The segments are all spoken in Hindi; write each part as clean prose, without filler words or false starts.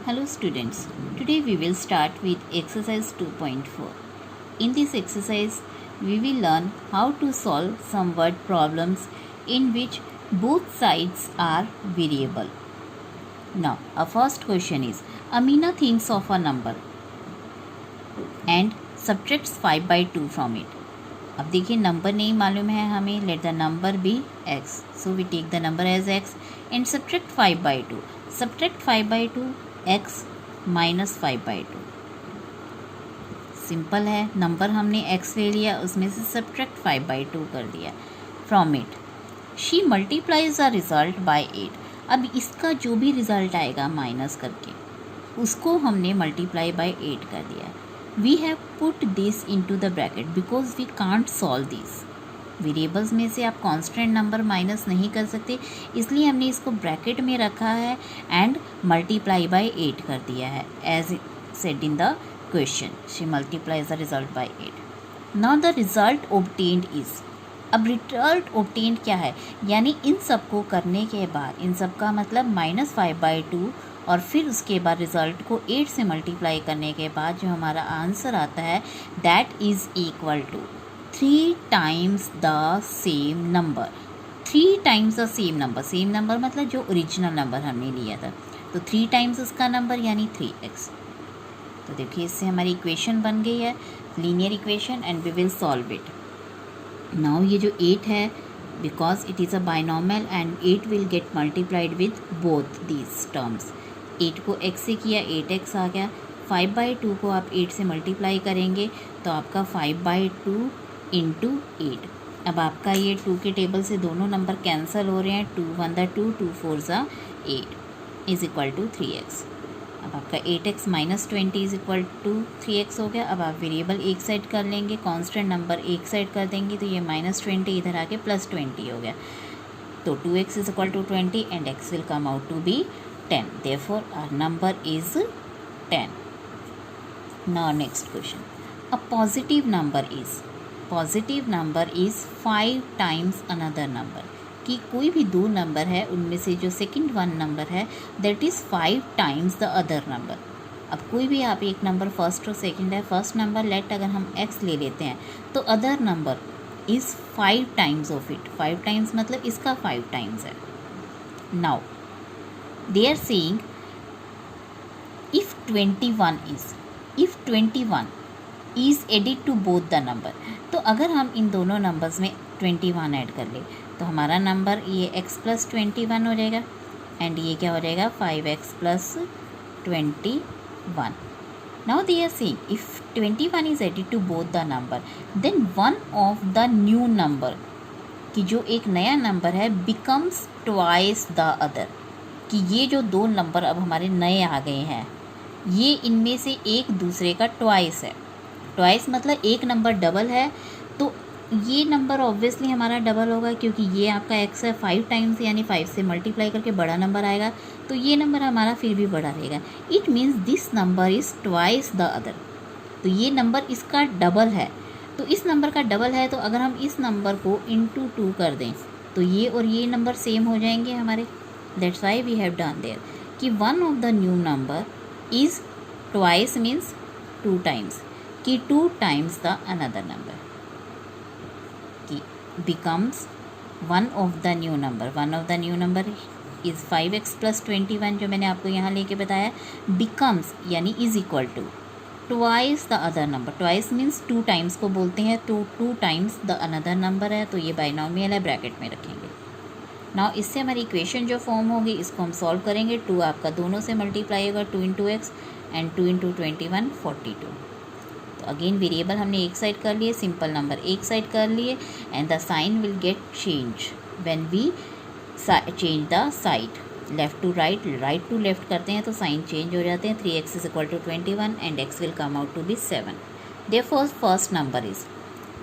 Hello students, today we will start with exercise 2.4. In this exercise, we will learn how to solve some word problems in which both sides are variable. Now, our first question is, Amina thinks of a number and subtracts 5 by 2 from it. अब देखिए नंबर नहीं मालूम है हमें, let the number be x. So we take the number as x and subtract 5 by 2. Subtract 5 by 2 x minus 5 by 2. Simple है, नंबर हमने x ले लिया, उसमें से subtract 5 by 2 कर दिया from it. She multiplies the result by 8. अब इसका जो भी रिजल्ट आएगा माइनस करके उसको हमने मल्टीप्लाई बाय 8 कर दिया. We have put this into the bracket because we can't solve these. Variables में से आप कांस्टेंट नंबर माइनस नहीं कर सकते, इसलिए हमने इसको ब्रैकेट में रखा है एंड मल्टीप्लाई बाय 8 कर दिया है as said in the question. She multiplies the result by 8. Now the result obtained is. अब रिजल्ट ऑब्टेन्ड क्या है, यानी इन सब को करने के बाद, इन सब का मतलब माइनस 5 बाई 2 और फिर उसके बाद रिज़ल्ट को 8 से मल्टीप्लाई करने के बाद जो हमारा आंसर आता है that is equal to 3 times the same number. 3 times the same number, same number मतलब जो ओरिजिनल नंबर हमने लिया था, तो 3 टाइम्स उसका नंबर यानी 3x. तो देखिए इससे हमारी इक्वेशन बन गई है, linear equation, and we will solve it. Now ये जो 8 है, because it is a binomial and 8 will get multiplied with both these terms. 8 को x से किया, 8x आ गया. 5 बाई 2 को आप 8 से मल्टीप्लाई करेंगे तो आपका 5 बाई 2 इंटू 8. अब आपका ये 2 के टेबल से दोनों नंबर कैंसिल हो रहे हैं. 2 1 द 2, 2 4 ज़ा 8 इज़ इक्वल टू 3x. अब आपका 8x minus 20 is equal to 3x हो गया. अब आप वेरिएबल एक साइड कर लेंगे, कांस्टेंट नंबर एक साइड कर देंगे, तो ये माइनस 20 इधर आके प्लस 20 हो गया. तो 2x is equal to 20 and x will come out to be 10. Therefore, our number is 10. Now, next question. A positive number is 5 times another number. कि कोई भी दो नंबर है, उनमें से जो सेकंड वन नंबर है that is 5 times the other number. अब कोई भी आप एक नंबर फर्स्ट और सेकंड है, फर्स्ट नंबर लेट अगर हम x ले लेते हैं तो other number is 5 times of it. 5 times मतलब इसका 5 टाइम्स है. Now they are saying if 21 is added to both the number. तो अगर हम इन दोनों नंबर्स में 21 ऐड कर ले तो हमारा नंबर ये x प्लस 21 हो जाएगा एंड ये क्या हो जाएगा 5x plus 21. Now they are saying if 21 is added to both the number then one of the new number कि जो एक नया नंबर है becomes twice the other. कि ये जो दो नंबर अब हमारे नए आ गए हैं ये इनमें से एक दूसरे का ट्वाइस है. ट्वाइस मतलब एक नंबर डबल है, तो ये नंबर ऑब्वियसली हमारा डबल होगा क्योंकि ये आपका x है 5 टाइम्स, यानी 5 से मल्टीप्लाई करके बड़ा नंबर आएगा, तो ये नंबर हमारा फिर भी बड़ा रहेगा. It means this number is twice the other. तो ये नंबर इसका डबल है, तो इस नंबर का डबल है, तो अगर हम इस नंबर को इंटू 2 कर दें तो ये और ये नंबर सेम हो जाएंगे हमारे. That's why we have done there कि one of the new number is twice means 2 times कि 2 times the another number कि becomes one of the new number is 5x plus 21 जो मैंने आपको यहाँ लेके बताया. becomes यानी is equal to twice the other number. twice means 2 times को बोलते हैं, तो 2 times the another number है, तो ये बाइनॉमियल है, ब्रैकेट में रखेंगे. नाउ इससे हमारी इक्वेशन जो फॉर्म होगी इसको हम सॉल्व करेंगे. 2 आपका दोनों से मल्टीप्लाई होगा, 2 इंटू एक्स एंड 2 इंटू 21 42. तो अगेन वेरिएबल हमने एक साइड कर लिए, सिंपल नंबर एक साइड कर लिए, and the sign will get change when we change the side. Left to right, right to left करते हैं तो साइन चेंज हो जाते हैं. 3x is equal to 21 and x will come out to be 7. Therefore first number is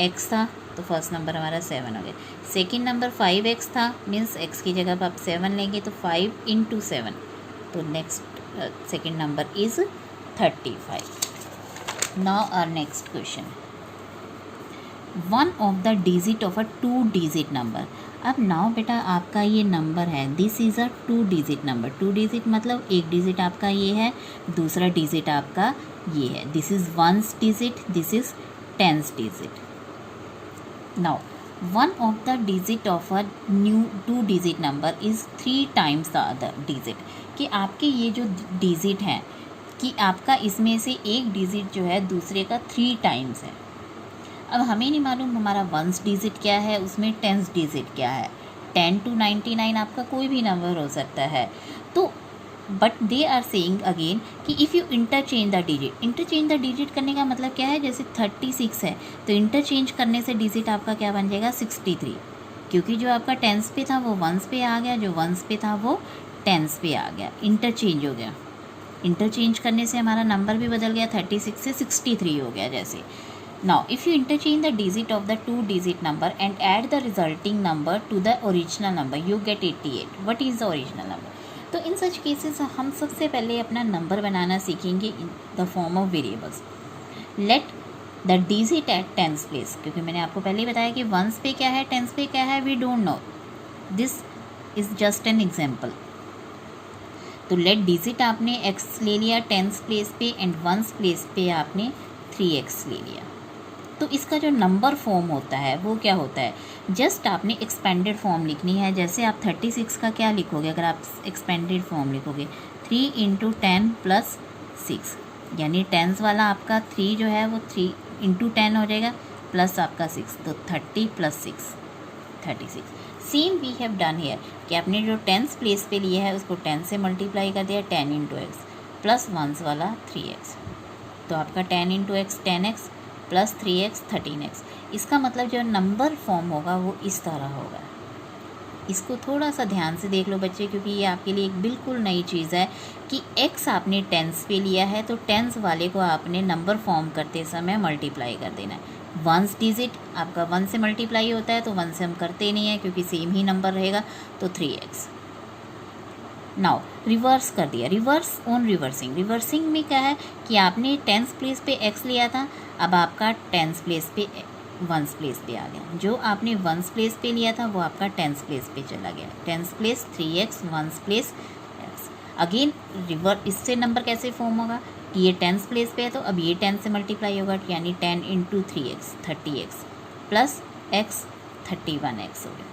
x था, तो फर्स्ट नंबर हमारा 7 हो गया. सेकेंड नंबर 5x था, मीन्स x की जगह पर आप 7 लेंगे तो 5 इंटू 7, तो next second number is 35. Now our next question. One of the digit of a 2 digit number. अब नाउ बेटा आपका ये नंबर है, this is a 2 digit number. 2 digit मतलब एक डिजिट आपका ये है, दूसरा डिजिट आपका ये है। This is ones digit, this is tens digit. Now one of the digit of a new 2 digit number is 3 times the other digit. कि आपके ये जो डिजिट हैं कि आपका इसमें से एक डिजिट जो है दूसरे का 3 टाइम्स है। अब हमें नहीं मालूम हमारा वंस डिजिट क्या है, उसमें टेंस डिजिट क्या है। 10 to 99 आपका कोई भी नंबर हो सकता है। तो but they are saying again कि if you interchange the digit करने का मतलब क्या है, जैसे 36 है तो इंटरचेंज करने से डिजिट आपका क्या बन जाएगा 63, क्योंकि जो आपका टेंस पे था वो वंस पे आ गया, जो वंस पे था वो टेंस पे आ गया, इंटरचेंज हो गया। इंटरचेंज करने से हमारा नंबर भी बदल गया, 36 से 63 हो गया जैसे। Now, if you interchange the digit of the 2 digit number and add the resulting number to the original number, you get 88. What is the original number? तो इन सच केसेस हम सबसे पहले अपना नंबर बनाना सीखेंगे in the form of variables. Let the digit at tens place, क्योंकि मैंने आपको पहले ही बताया कि वंस पे क्या है, टेंस पे क्या है, we don't know, this is just an example. तो लेट डिजिट आपने एक्स ले लिया टेंस प्लेस पे एंड वंस प्लेस पे आपने 3x ले लिया। तो इसका जो नंबर फॉर्म होता है वो क्या होता है, जस्ट आपने एक्सपेंडेड फॉर्म लिखनी है। जैसे आप 36 का क्या लिखोगे, अगर आप एक्सपेंडेड फॉर्म लिखोगे 3 × 10 + 6, यानी टेंस वाला आपका 3 जो है वो 3 × 10 हो जाएगा प्लस आपका 6, तो 30 + 6 36। Same we have done here कि आपने जो टेंस प्लेस पे लिया है उसको 10 से मल्टीप्लाई कर दिया, 10 × x प्लस वंस वाला 3x, तो आपका 10 × x 10x plus 3x 13x। इसका मतलब जो नंबर फॉर्म होगा वो इस तरह होगा। इसको थोड़ा सा ध्यान से देख लो बच्चे, क्योंकि ये आपके लिए एक बिल्कुल नई चीज़ है कि x आपने टेंस पे लिया है तो टेंस वाले को आपने नंबर फॉर्म करते समय मल्टीप्लाई कर देना है। वंस डिजिट आपका 1 से मल्टीप्लाई होता है तो 1 से हम करते नहीं हैं क्योंकि सेम ही नंबर रहेगा, तो 3x। नाउ रिवर्स कर दिया, रिवर्स ऑन रिवर्सिंग। रिवर्सिंग में क्या है कि आपने टेंस प्लेस पे x लिया था, अब आपका टेंस प्लेस पे वंस प्लेस पे आ गया। जो आपने वंस प्लेस पे लिया था वो आपका टेंस प्लेस पे चला गया, tens place 3x ones place x। Again इससे नंबर कैसे फॉर्म होगा कि ये टेंस प्लेस पे है तो अब ये 10 से मल्टीप्लाई होगा, यानी 10 × 3x 30x plus x 31x हो गया।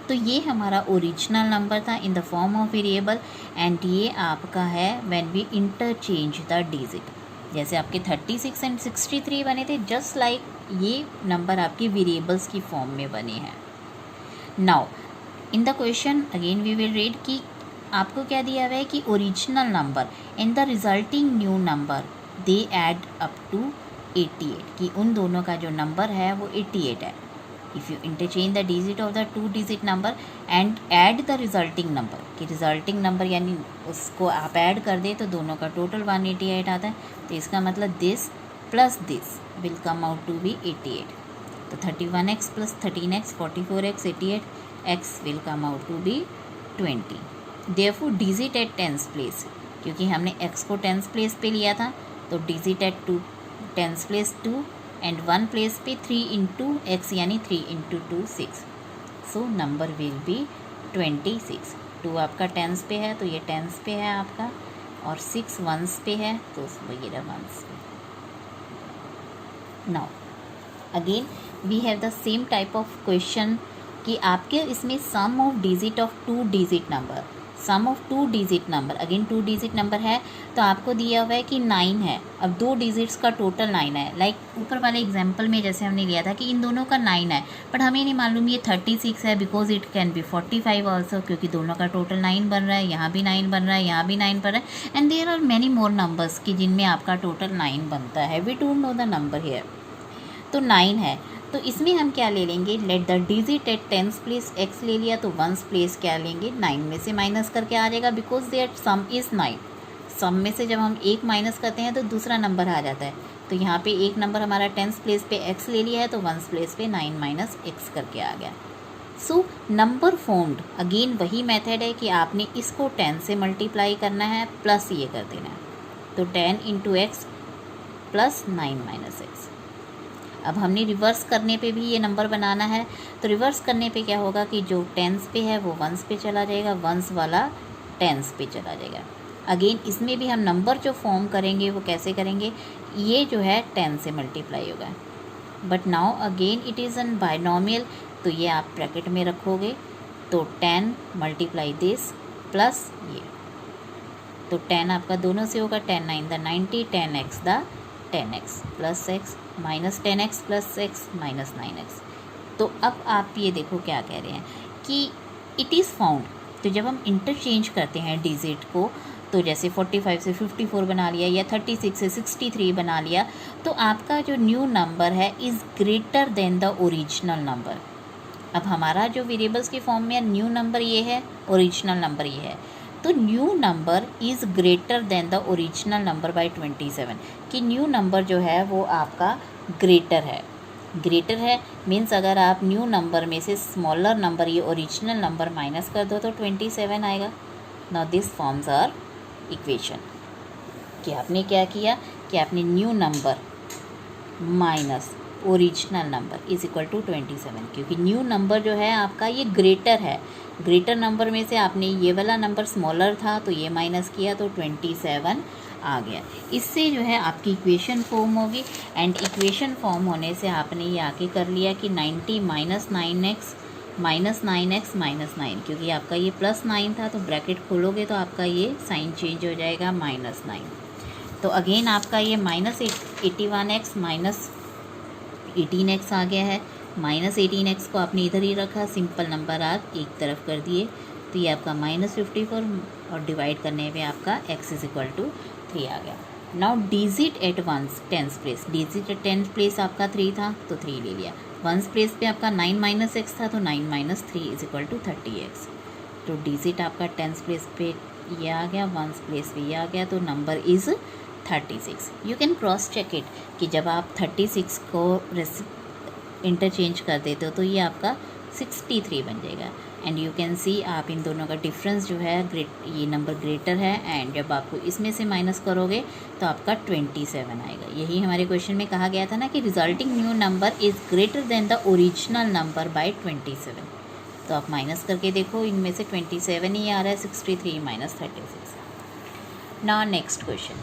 तो ये हमारा ओरिजिनल नंबर था in the form of variable, and ये आपका है when we interchange the digit. जैसे आपके 36 एंड 63 बने थे, जस्ट लाइक ये नंबर आपके वेरिएबल्स की फॉर्म में बने हैं। Now in the question again we will read कि आपको क्या दिया हुआ है कि original number and the resulting new number they add up to 88, कि उन दोनों का जो नंबर है वो 88 है। If you interchange the digit of the 2 digit number and add the resulting number, कि रिजल्टिंग नंबर यानी उसको आप ऐड कर दें तो दोनों का टोटल 188 आता है। तो इसका मतलब this plus this will come out to be 88। तो 31x plus 13x 44x 88x will come out to be 20। Therefore digit at tens place, क्योंकि हमने x को टेंस प्लेस पे लिया था तो digit at 2 tens place 2 and 1 place पे 3 × x यानी 3 × 2 6। So number will be 26। 2 आपका टेंस पे है तो ये टेंस पे है आपका, और 6 वंस पे है तो ये रहा वंस पे। Now again we have the same type of question कि आपके इसमें sum of digit of 2 digit number, sum of 2 digit number, again 2 digit number है तो आपको दिया हुआ है कि 9 है। अब 2 डिजिट्स का टोटल 9 है, लाइक ऊपर वाले एग्जांपल में जैसे हमने लिया था कि इन दोनों का 9 है, बट हमें नहीं मालूम ये 36 है because it can be 45 also, क्योंकि दोनों का टोटल 9 बन रहा है, यहाँ भी 9 बन रहा है, यहाँ भी 9 बन रहा है, and there are many more numbers कि जिनमें आपका टोटल 9 बनता है। We don't know the number here. तो 9 है तो इसमें हम क्या ले लेंगे, let the digit at tens place x ले लिया तो वंस प्लेस क्या लेंगे, 9 में से माइनस करके आ जाएगा बिकॉज देयर सम इज़ 9। सम में से जब हम एक माइनस करते हैं तो दूसरा नंबर आ जाता है, तो यहाँ पे एक नंबर हमारा टेंस प्लेस पे x ले लिया है तो वंस प्लेस पे 9 माइनस x करके आ गया। सो नंबर फॉर्म्ड, अगेन वही मेथड है कि आपने इसको 10 से मल्टीप्लाई करना है प्लस ये कर देना है, तो 10 × x प्लस 9 माइनस x। अब हमने रिवर्स करने पे भी ये नंबर बनाना है, तो रिवर्स करने पे क्या होगा कि जो टेंस पे है वो वंस पे चला जाएगा, वंस वाला टेंस पे चला जाएगा। अगेन इसमें भी हम नंबर जो फॉर्म करेंगे वो कैसे करेंगे, ये जो है 10 से मल्टीप्लाई होगा, but now again it is an binomial, तो ये आप ब्रैकेट में रखोगे, तो 10 मल्टीप्लाई दिस प्लस ये, तो 10 आपका दोनों से होगा, 10 9 the 90, 10x the 10x plus x minus 10x plus x minus 9x। तो अब आप ये देखो क्या कह रहे हैं कि इट इज़ फाउंड, तो जब हम इंटरचेंज करते हैं डिजिट को, तो जैसे 45 से 54 बना लिया या 36 से 63 बना लिया, तो आपका जो न्यू नंबर है is greater than the original number. अब हमारा जो वेरिएबल्स के फॉर्म में न्यू नंबर ये है, ओरिजिनल नंबर ये है, तो new number is greater than the original number by 27, कि न्यू नंबर जो है वो आपका ग्रेटर है। ग्रेटर है मीन्स अगर आप न्यू नंबर में से स्मॉलर नंबर ये ओरिजिनल नंबर माइनस कर दो तो 27 आएगा। Now this forms are equation, कि आपने क्या किया कि आपने new number minus original number is equal to 27, क्योंकि न्यू नंबर जो है आपका ये ग्रेटर है, ग्रेटर नंबर में से आपने ये वाला नंबर स्मॉलर था तो ये माइनस किया तो 27 आ गया। इससे जो है आपकी इक्वेशन फॉर्म होगी, एंड इक्वेशन फॉर्म होने से आपने ये आके कर लिया कि 90 minus 9x minus 9x minus 9, क्योंकि आपका ये प्लस 9 था तो ब्रैकेट खोलोगे तो आपका ये साइन चेंज हो जाएगा माइनस 9। तो अगेन आपका ये माइनस 81x माइनस 18x आ गया है। माइनस 18x को आपने इधर ही रखा, सिंपल नंबर आप एक तरफ कर दिए, तो ये आपका माइनस 54 और डिवाइड करने में आपका x इज इक्वल टू 3 आ गया। Now digit at ones tens place, digit at tens place आपका 3 था तो 3 ले लिया, वंस प्लेस पे आपका 9 माइनस x था तो 9 minus 3 is equal to 30x। तो डिजिट आपका टेंस प्लेस पे ये आ गया, वंस प्लेस पे ये आ गया, तो number is 36। You can cross check it कि जब आप 36 को इंटरचेंज कर देते हो तो ये आपका 63 बन जाएगा, एंड यू कैन सी आप इन दोनों का डिफरेंस जो है ये नंबर ग्रेटर है, एंड जब आपको इसमें से माइनस करोगे तो आपका 27 आएगा। यही हमारे क्वेश्चन में कहा गया था ना कि resulting new number is greater than the original number by 27। तो आप माइनस करके देखो, इनमें से 27 ही आ रहा है, 63 minus 36। Now next question,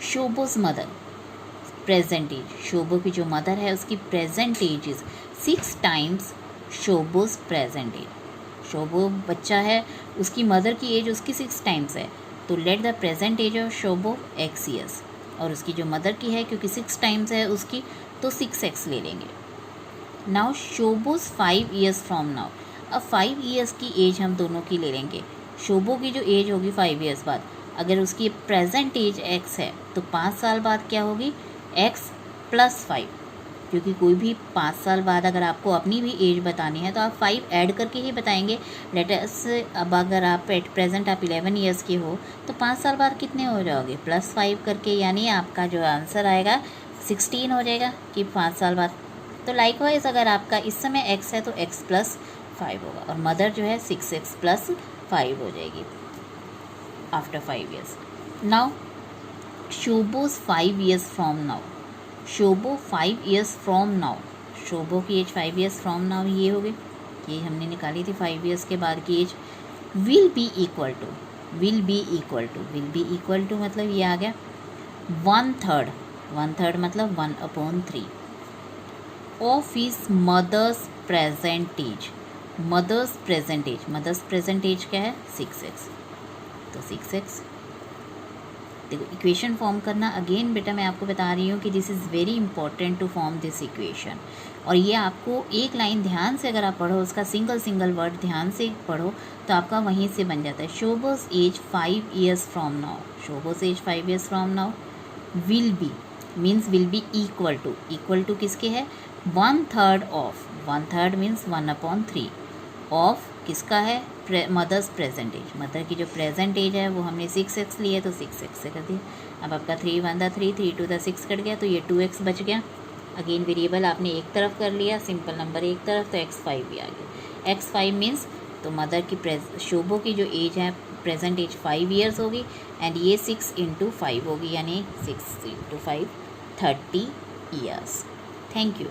Shobo's mother present age, Shobo की जो मदर है उसकी present age is 6 times Shobo's present age. Shobo बच्चा है, उसकी मदर की एज उसकी 6 टाइम्स है, तो let the present age of Shobo x years, और उसकी जो मदर की है क्योंकि 6 टाइम्स है उसकी तो 6x ले लेंगे। Now Shobo's 5 years from now, अब 5 ईयर्स की एज हम दोनों की ले लेंगे। शोबो की जो एज होगी 5 ईयर्स बाद, अगर उसकी प्रेजेंट एज x है तो 5 साल बाद क्या होगी x प्लस 5, क्योंकि कोई भी 5 साल बाद अगर आपको अपनी भी एज बतानी है तो आप 5 ऐड करके ही बताएंगे। लेटस अब अगर आप एट प्रेजेंट आप 11 ईयर्स के हो तो 5 साल बाद कितने हो जाओगे प्लस 5 करके, यानी आपका जो आंसर आएगा 16 हो जाएगा कि 5 साल बाद। तो लाइकवाइज अगर आपका इस समय x है तो x प्लस 5 होगा, और मदर जो है 6x प्लस 5 हो जाएगी after 5 years. Now Shobo's 5 years from now, Shobo 5 years from now, Shobo की एज 5 ईयर्स फ्रॉम नाउ ये हो गई, ये हमने निकाली थी 5 ईयर्स के बाद की age. Will be equal to, will be equal to, will be equal to मतलब ये आ गया 1/3, 1/3 मतलब 1/3 of his mother's present age. Mother's present age, mother's present age क्या है 6x, तो 6x। देखो इक्वेशन फॉर्म करना अगेन बेटा मैं आपको बता रही हूँ कि this is very important to form this equation, और ये आपको एक लाइन ध्यान से अगर आप पढ़ो, उसका सिंगल वर्ड ध्यान से पढ़ो तो आपका वहीं से बन जाता है। Shobo's age 5 years from now, Shobo's age 5 years from now, will be means will be equal to किसके है 1/3 ऑफ, 1/3 मीन्स 1/3 ऑफ किसका है मदर्स प्रेजेंट एज। मदर की जो प्रेजेंट एज है वो हमने 6x लिए तो 6x से कर दिया। अब आपका 3 1 दा 3, 3 2 दा 6 कट गया तो ये 2x बच गया। अगेन वेरिएबल आपने एक तरफ कर लिया, सिंपल नंबर एक तरफ, तो x5 भी आ गया। x5 मीन्स तो मदर की शोबो की जो एज है प्रेजेंट एज 5 ईयर्स होगी, एंड ये 6 × 5 होगी, यानी 6 × 5 30 ईयर्स। Thank you.